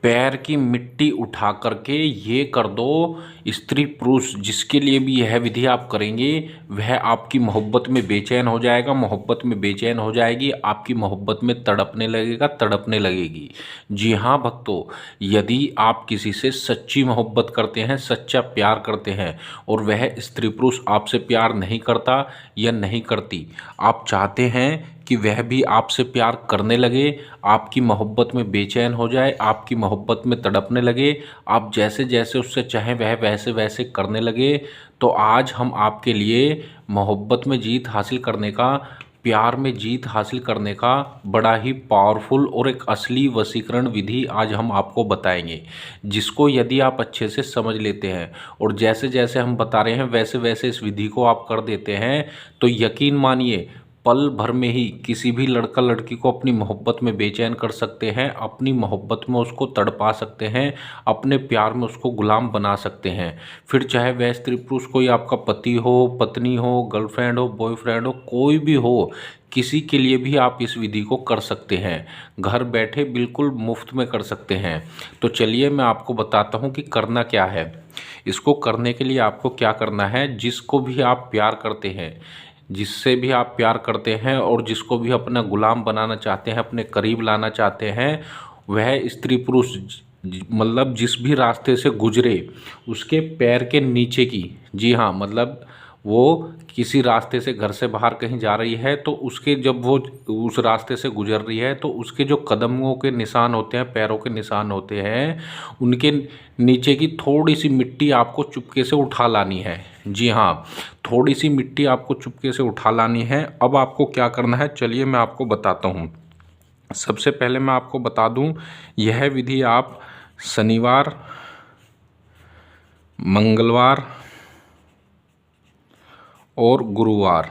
पैर की मिट्टी उठा करके ये कर दो। स्त्री पुरुष जिसके लिए भी यह विधि आप करेंगे वह आपकी मोहब्बत में बेचैन हो जाएगा, मोहब्बत में बेचैन हो जाएगी, आपकी मोहब्बत में तड़पने लगेगा, तड़पने लगेगी। जी हाँ भक्तों, यदि आप किसी से सच्ची मोहब्बत करते हैं, सच्चा प्यार करते हैं और वह स्त्री पुरुष आपसे प्यार नहीं करता या नहीं करती, आप चाहते हैं कि वह भी आपसे प्यार करने लगे, आपकी मोहब्बत में बेचैन हो जाए, आपकी मोहब्बत में तड़पने लगे, आप जैसे जैसे उससे चाहें वह वैसे वैसे करने लगे, तो आज हम आपके लिए मोहब्बत में जीत हासिल करने का, प्यार में जीत हासिल करने का बड़ा ही पावरफुल और एक असली वशीकरण विधि आज हम आपको बताएंगे, जिसको यदि आप अच्छे से समझ लेते हैं और जैसे जैसे हम बता रहे हैं वैसे वैसे इस विधि को आप कर देते हैं, तो यकीन मानिए पल भर में ही किसी भी लड़का लड़की को अपनी मोहब्बत में बेचैन कर सकते हैं, अपनी मोहब्बत में उसको तड़पा सकते हैं, अपने प्यार में उसको गुलाम बना सकते हैं। फिर चाहे वह स्त्री पुरुष कोई आपका पति हो, पत्नी हो, गर्लफ्रेंड हो, बॉयफ्रेंड हो, कोई भी हो, किसी के लिए भी आप इस विधि को कर सकते हैं, घर बैठे बिल्कुल मुफ्त में कर सकते हैं। तो चलिए मैं आपको बताता हूँ कि करना क्या है। इसको करने के लिए आपको क्या करना है, जिसको भी आप प्यार करते हैं, जिससे भी आप प्यार करते हैं और जिसको भी अपना गुलाम बनाना चाहते हैं, अपने करीब लाना चाहते हैं, वह स्त्री पुरुष मतलब जिस भी रास्ते से गुजरे उसके पैर के नीचे की, जी हाँ, मतलब वो किसी रास्ते से घर से बाहर कहीं जा रही है तो उसके जब वो उस रास्ते से गुजर रही है तो उसके जो कदमों के निशान होते हैं, पैरों के निशान होते हैं, उनके नीचे की थोड़ी सी मिट्टी आपको चुपके से उठा लानी है। जी हाँ, थोड़ी सी मिट्टी आपको चुपके से उठा लानी है। अब आपको क्या करना है, चलिए मैं आपको बताता हूँ। सबसे पहले मैं आपको बता दूँ, यह विधि आप शनिवार, मंगलवार और गुरुवार,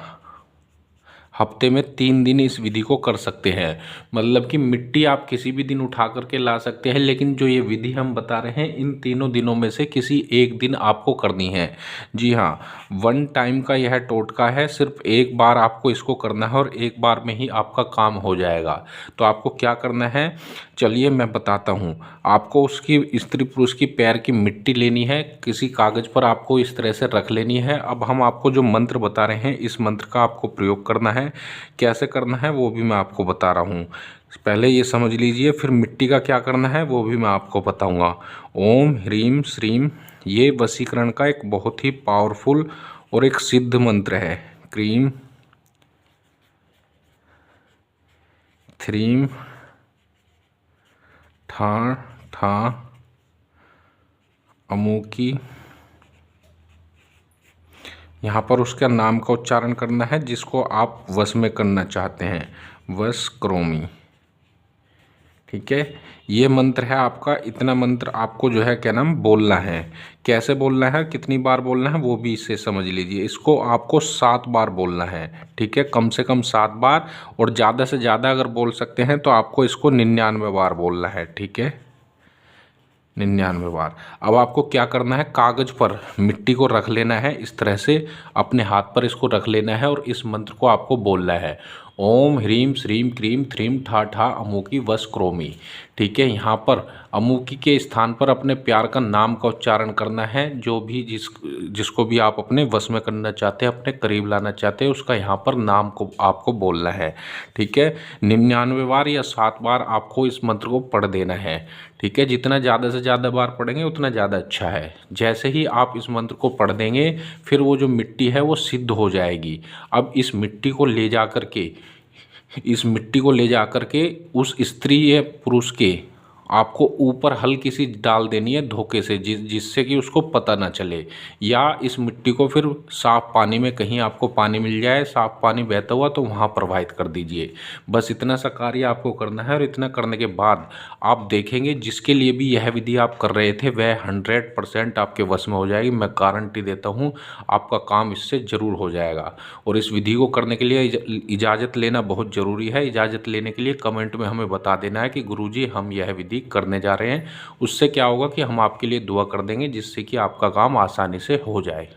हफ्ते में 3 दिन इस विधि को कर सकते हैं। मतलब कि मिट्टी आप किसी भी दिन उठा करके ला सकते हैं, लेकिन जो ये विधि हम बता रहे हैं इन तीनों दिनों में से किसी एक दिन आपको करनी है। जी हाँ, 1 टाइम का यह टोटका है, सिर्फ एक बार आपको इसको करना है और एक बार में ही आपका काम हो जाएगा। तो आपको क्या करना है, चलिए मैं बताता हूँ। आपको उसकी स्त्री पुरुष की पैर की मिट्टी लेनी है, किसी कागज़ पर आपको इस तरह से रख लेनी है। अब हम आपको जो मंत्र बता रहे हैं इस मंत्र का आपको प्रयोग करना है। कैसे करना है वो भी मैं आपको बता रहा हूँ, पहले ये समझ लीजिए, फिर मिट्टी का क्या करना है वो भी मैं आपको बताऊँगा। ओम ह्रीम श्रीम, ये वशीकरण का एक बहुत ही पावरफुल और एक सिद्ध मंत्र है। क्रीम थ्रीम ठा ठा अमुकी, यहाँ पर उसका नाम का उच्चारण करना है जिसको आप वश में करना चाहते हैं, वश क्रोमी। ठीक है, ये मंत्र है आपका। इतना मंत्र आपको जो है क्या नाम बोलना है, कैसे बोलना है, कितनी बार बोलना है वो भी इससे समझ लीजिए। इसको आपको 7 बार बोलना है, ठीक है, कम से कम 7 बार, और ज़्यादा से ज़्यादा अगर बोल सकते हैं तो आपको इसको 99 बार बोलना है। ठीक है, 99 बार। अब आपको क्या करना है, कागज़ पर मिट्टी को रख लेना है, इस तरह से अपने हाथ पर इसको रख लेना है और इस मंत्र को आपको बोलना है। ओम ह्रीम श्रीम क्रीम थ्रीम ठा ठा अमुकी वश क्रोमी। ठीक है, यहाँ पर अमुकी के स्थान पर अपने प्यार का नाम का उच्चारण करना है। जो भी जिसको भी आप अपने वश में करना चाहते हैं, अपने करीब लाना चाहते हैं, उसका यहाँ पर नाम को आपको बोलना है। ठीक है, 99 बार या 7 बार आपको इस मंत्र को पढ़ देना है। ठीक है, जितना ज़्यादा से ज़्यादा बार पढ़ेंगे उतना ज़्यादा अच्छा है। जैसे ही आप इस मंत्र को पढ़ देंगे फिर वो जो मिट्टी है वो सिद्ध हो जाएगी। अब इस मिट्टी को ले जा कर के उस स्त्री या पुरुष के आपको ऊपर हल्की सी डाल देनी है धोखे से, जिससे कि उसको पता ना चले। या इस मिट्टी को फिर साफ़ पानी में, कहीं आपको पानी मिल जाए, साफ़ पानी बहता हुआ, तो वहाँ प्रवाहित कर दीजिए। बस इतना सा कार्य आपको करना है और इतना करने के बाद आप देखेंगे जिसके लिए भी यह विधि आप कर रहे थे वह 100% आपके वश में हो जाएगी। मैं गारंटी देता हूँ आपका काम इससे ज़रूर हो जाएगा। और इस विधि को करने के लिए इजाज़त लेना बहुत ज़रूरी है। इजाज़त लेने के लिए कमेंट में हमें बता देना है कि गुरुजी हम यह विधि करने जा रहे हैं। उससे क्या होगा कि हम आपके लिए दुआ कर देंगे, जिससे कि आपका काम आसानी से हो जाए।